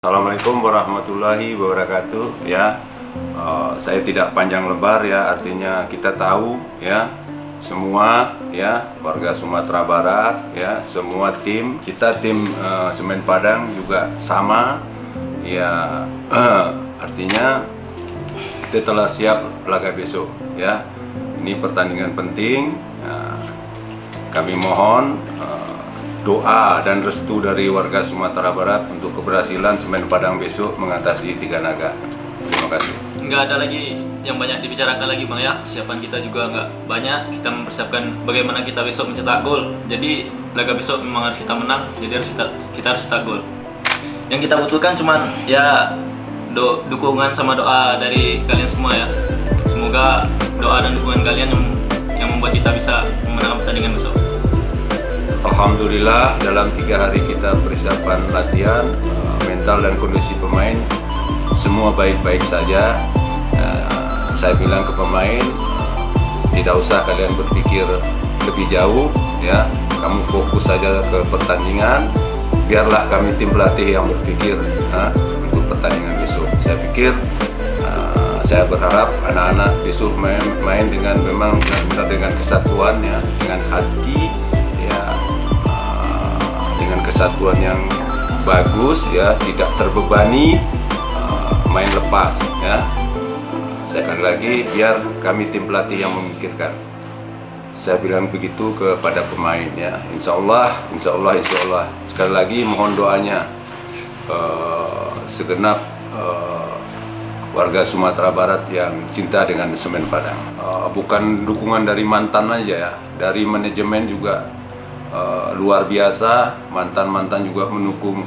Assalamualaikum warahmatullahi wabarakatuh. Ya, saya tidak panjang lebar ya, artinya kita tahu ya semua ya warga Sumatera Barat ya, semua tim kita tim Semen Padang juga sama ya. Artinya kita telah siap laga besok ya. Ini pertandingan penting. Kami mohon doa dan restu dari warga Sumatera Barat untuk keberhasilan Semen Padang besok mengatasi Tiga Naga. Terima kasih. Nggak ada lagi yang banyak dibicarakan lagi Bang ya. Persiapan kita juga nggak banyak. Kita mempersiapkan bagaimana kita besok mencetak gol. Jadi laga besok memang harus kita menang. Jadi kita harus cetak gol. Yang kita butuhkan cuman ya dukungan sama doa dari kalian semua ya. Semoga doa dan dukungan kalian yang membuat kita bisa memenangkan pertandingan besok. Alhamdulillah dalam 3 hari kita persiapan latihan, mental dan kondisi pemain semua baik-baik saja. Saya bilang ke pemain, tidak usah kalian berpikir lebih jauh ya, kamu fokus saja ke pertandingan, biarlah kami tim pelatih yang berpikir untuk pertandingan besok. Saya pikir saya berharap anak-anak besok main dengan memang benar-benar dengan kesatuan ya, dengan hati ya, dengan kesatuan yang bagus ya, tidak terbebani, main lepas ya. Sekali lagi biar kami tim pelatih yang memikirkan. Saya bilang begitu kepada pemain ya. Insya Allah. Sekali lagi mohon doanya segenap warga Sumatera Barat yang cinta dengan Semen Padang. Bukan dukungan dari mantan aja ya, dari manajemen juga luar biasa. Mantan juga mendukung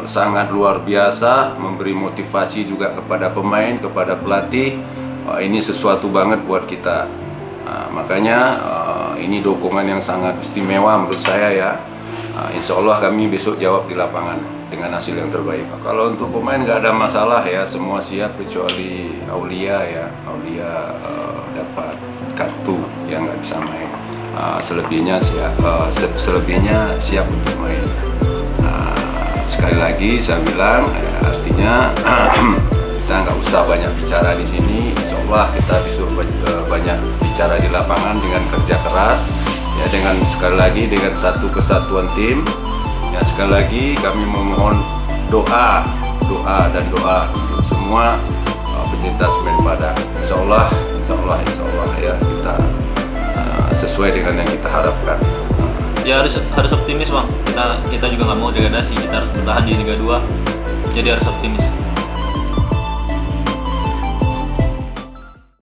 sangat luar biasa, memberi motivasi juga kepada pemain, kepada pelatih. Ini sesuatu banget buat kita. Makanya ini dukungan yang sangat istimewa menurut saya ya. Insya Allah kami besok jawab di lapangan dengan hasil yang terbaik. Kalau untuk pemain nggak ada masalah ya, semua siap kecuali Aulia ya. Aulia dapat kartu yang nggak bisa main. Selebihnya siap untuk main. Sekali lagi saya bilang artinya kita nggak usah banyak bicara di sini. Insya Allah kita bisa banyak bicara di lapangan dengan kerja keras ya, dengan sekali lagi dengan satu kesatuan tim ya. Sekali lagi kami memohon doa untuk semua pecinta Semen Padang. Insya Allah ya, kita sesuai dengan yang kita harapkan. Ya harus optimis Bang. Kita juga nggak mau degradasi. Kita harus bertahan di Liga 2. Jadi harus optimis.